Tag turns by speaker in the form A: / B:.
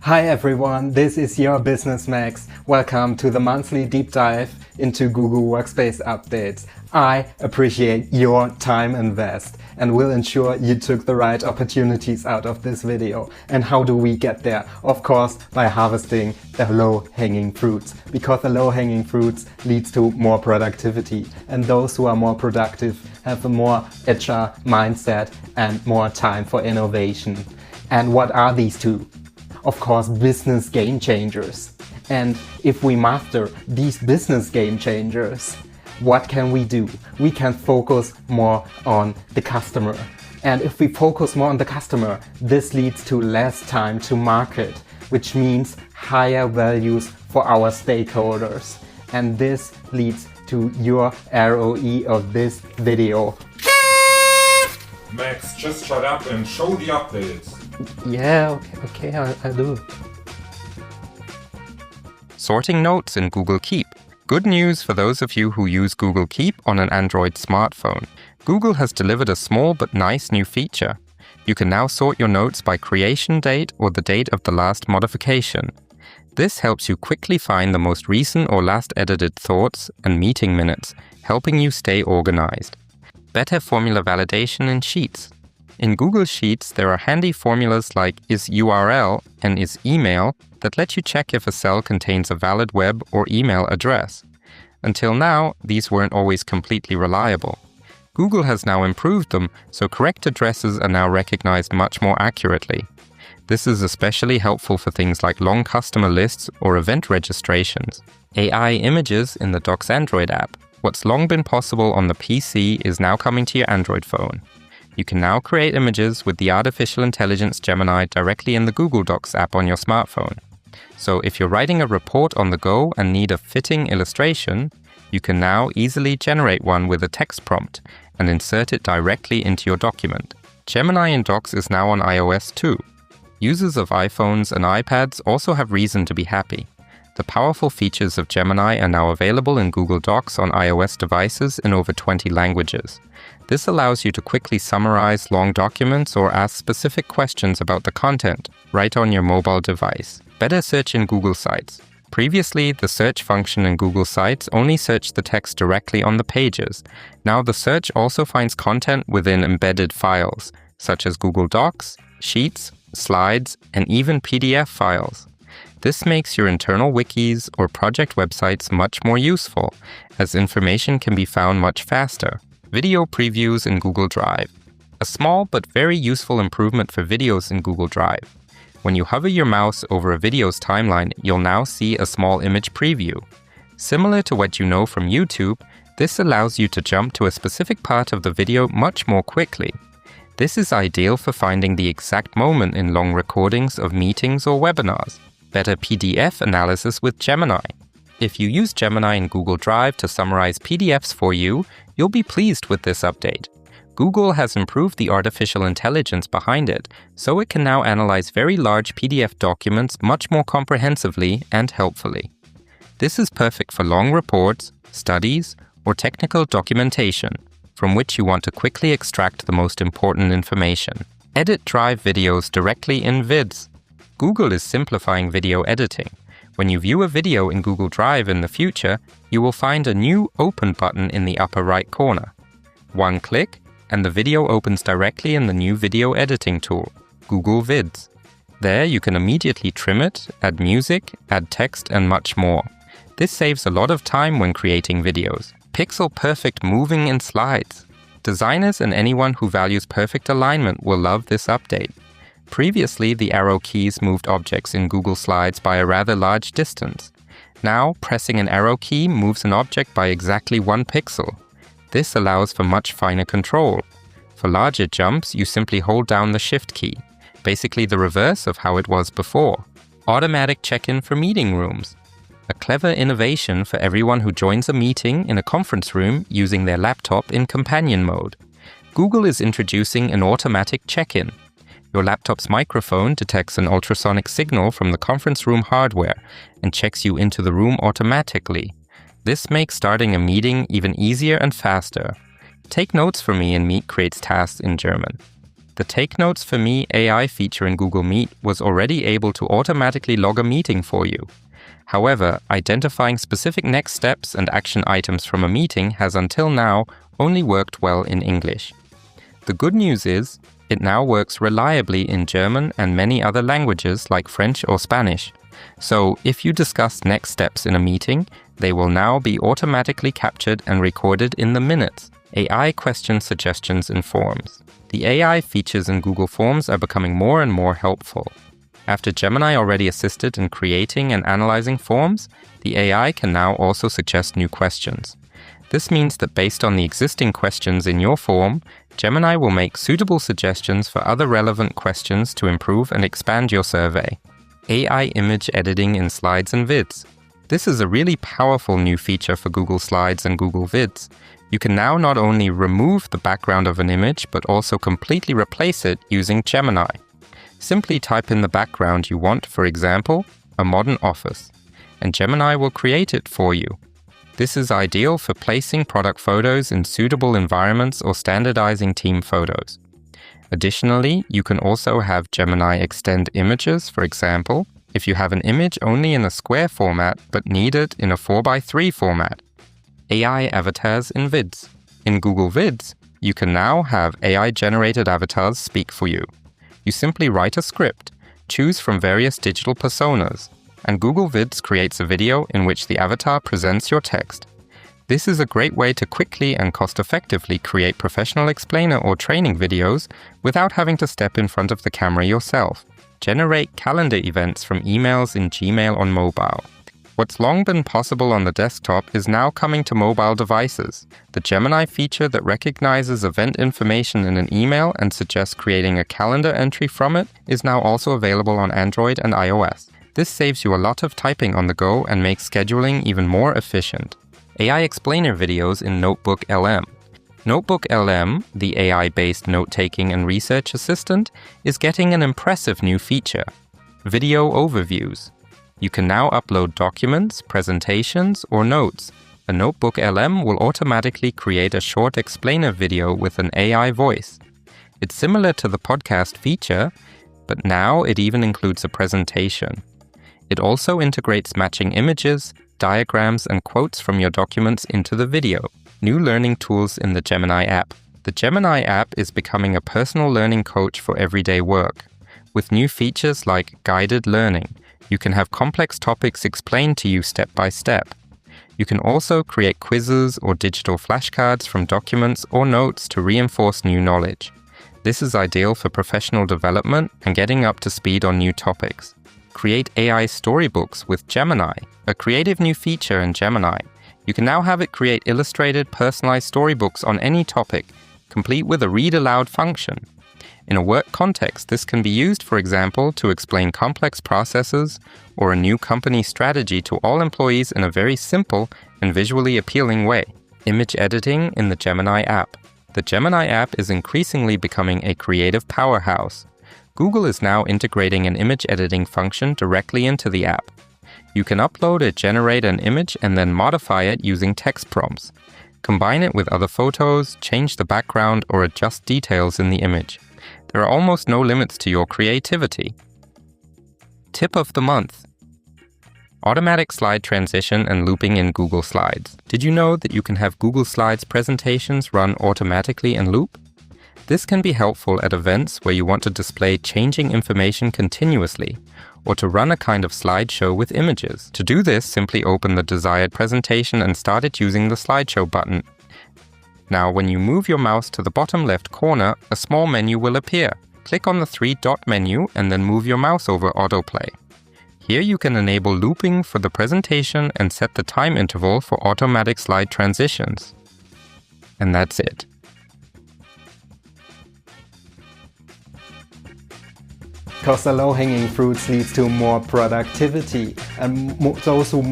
A: Hi everyone, this is your Business Max. Welcome to the monthly deep dive into Google Workspace updates. I appreciate your time invest and will ensure you took the right opportunities out of this video. And how do we get there? Of course, by harvesting the low-hanging fruits, because the low-hanging fruits leads to more productivity. And those who are more productive have a more agile mindset and more time for innovation. And what are these two? Of course, business game changers. And if we master these business game changers, what can we do? We can focus more on the customer. And if we focus more on the customer, this leads to less time to market, which means higher values for our stakeholders. And this leads to your ROE of this video.
B: Max, just shut up and show the updates.
A: Yeah, okay, I'll do.
C: Sorting notes in Google Keep. Good news for those of you who use Google Keep on an Android smartphone. Google has delivered a small but nice new feature. You can now sort your notes by creation date or the date of the last modification. This helps you quickly find the most recent or last edited thoughts and meeting minutes, helping you stay organized. Better formula validation in Sheets. In Google Sheets, there are handy formulas like is URL and is email that let you check if a cell contains a valid web or email address. Until now, these weren't always completely reliable. Google has now improved them, so correct addresses are now recognized much more accurately. This is especially helpful for things like long customer lists or event registrations. AI images in the Docs Android app. What's long been possible on the PC is now coming to your Android phone. You can now create images with the artificial intelligence Gemini directly in the Google Docs app on your smartphone. So if you're writing a report on the go and need a fitting illustration, you can now easily generate one with a text prompt and insert it directly into your document. Gemini in Docs is now on iOS too. Users of iPhones and iPads also have reason to be happy. The powerful features of Gemini are now available in Google Docs on iOS devices in over 20 languages. This allows you to quickly summarize long documents or ask specific questions about the content right on your mobile device. Better search in Google Sites. Previously, the search function in Google Sites only searched the text directly on the pages. Now the search also finds content within embedded files, such as Google Docs, Sheets, Slides, and even PDF files. This makes your internal wikis or project websites much more useful, as information can be found much faster. Video previews in Google Drive. A small but very useful improvement for videos in Google Drive. When you hover your mouse over a video's timeline, you'll now see a small image preview. Similar to what you know from YouTube, this allows you to jump to a specific part of the video much more quickly. This is ideal for finding the exact moment in long recordings of meetings or webinars. Better PDF analysis with Gemini. If you use Gemini in Google Drive to summarize PDFs for you, you'll be pleased with this update. Google has improved the artificial intelligence behind it, so it can now analyze very large PDF documents much more comprehensively and helpfully. This is perfect for long reports, studies, or technical documentation, from which you want to quickly extract the most important information. Edit Drive videos directly in Vids. Google is simplifying video editing. When you view a video in Google Drive in the future, you will find a new Open button in the upper right corner. One click, and the video opens directly in the new video editing tool, Google Vids. There you can immediately trim it, add music, add text, and much more. This saves a lot of time when creating videos. Pixel-perfect moving in Slides. Designers and anyone who values perfect alignment will love this update. Previously, the arrow keys moved objects in Google Slides by a rather large distance. Now, pressing an arrow key moves an object by exactly 1 pixel. This allows for much finer control. For larger jumps, you simply hold down the Shift key, basically the reverse of how it was before. Automatic check-in for meeting rooms. A clever innovation for everyone who joins a meeting in a conference room using their laptop in companion mode. Google is introducing an automatic check-in. Your laptop's microphone detects an ultrasonic signal from the conference room hardware and checks you into the room automatically. This makes starting a meeting even easier and faster. Take notes for me and Meet creates tasks in German. The Take Notes for Me AI feature in Google Meet was already able to automatically log a meeting for you. However, identifying specific next steps and action items from a meeting has until now only worked well in English. The good news is, it now works reliably in German and many other languages like French or Spanish. So, if you discuss next steps in a meeting, they will now be automatically captured and recorded in the minutes. AI question suggestions in forms. The AI features in Google Forms are becoming more and more helpful. After Gemini already assisted in creating and analyzing forms, the AI can now also suggest new questions. This means that based on the existing questions in your form, Gemini will make suitable suggestions for other relevant questions to improve and expand your survey. AI image editing in Slides and Vids. This is a really powerful new feature for Google Slides and Google Vids. You can now not only remove the background of an image, but also completely replace it using Gemini. Simply type in the background you want, for example, a modern office, and Gemini will create it for you. This is ideal for placing product photos in suitable environments or standardizing team photos. Additionally, you can also have Gemini extend images, for example, if you have an image only in a square format but need it in a 4x3 format. AI avatars in Vids. In Google Vids, you can now have AI-generated avatars speak for you. You simply write a script, choose from various digital personas, and Google Vids creates a video in which the avatar presents your text. This is a great way to quickly and cost-effectively create professional explainer or training videos without having to step in front of the camera yourself. Generate calendar events from emails in Gmail on mobile. What's long been possible on the desktop is now coming to mobile devices. The Gemini feature that recognizes event information in an email and suggests creating a calendar entry from it is now also available on Android and iOS. This saves you a lot of typing on the go and makes scheduling even more efficient. AI explainer videos in NotebookLM. NotebookLM, the AI-based note-taking and research assistant, is getting an impressive new feature: video overviews. You can now upload documents, presentations, or notes. A NotebookLM will automatically create a short explainer video with an AI voice. It's similar to the podcast feature, but now it even includes a presentation. It also integrates matching images, diagrams, and quotes from your documents into the video. New learning tools in the Gemini app. The Gemini app is becoming a personal learning coach for everyday work. With new features like guided learning, you can have complex topics explained to you step by step. You can also create quizzes or digital flashcards from documents or notes to reinforce new knowledge. This is ideal for professional development and getting up to speed on new topics. Create AI storybooks with Gemini, a creative new feature in Gemini. You can now have it create illustrated, personalized storybooks on any topic, complete with a read aloud function. In a work context, this can be used, for example, to explain complex processes or a new company strategy to all employees in a very simple and visually appealing way. Image editing in the Gemini app. The Gemini app is increasingly becoming a creative powerhouse. Google is now integrating an image editing function directly into the app. You can upload or generate an image and then modify it using text prompts. Combine it with other photos, change the background, or adjust details in the image. There are almost no limits to your creativity. Tip of the month: automatic slide transition and looping in Google Slides. Did you know that you can have Google Slides presentations run automatically in loop? This can be helpful at events where you want to display changing information continuously, or to run a kind of slideshow with images. To do this, simply open the desired presentation and start it using the slideshow button. Now, when you move your mouse to the bottom left corner, a small menu will appear. Click on the 3-dot menu and then move your mouse over autoplay. Here you can enable looping for the presentation and set the time interval for automatic slide transitions. And that's it.
A: Because the low-hanging fruits leads to more productivity and those who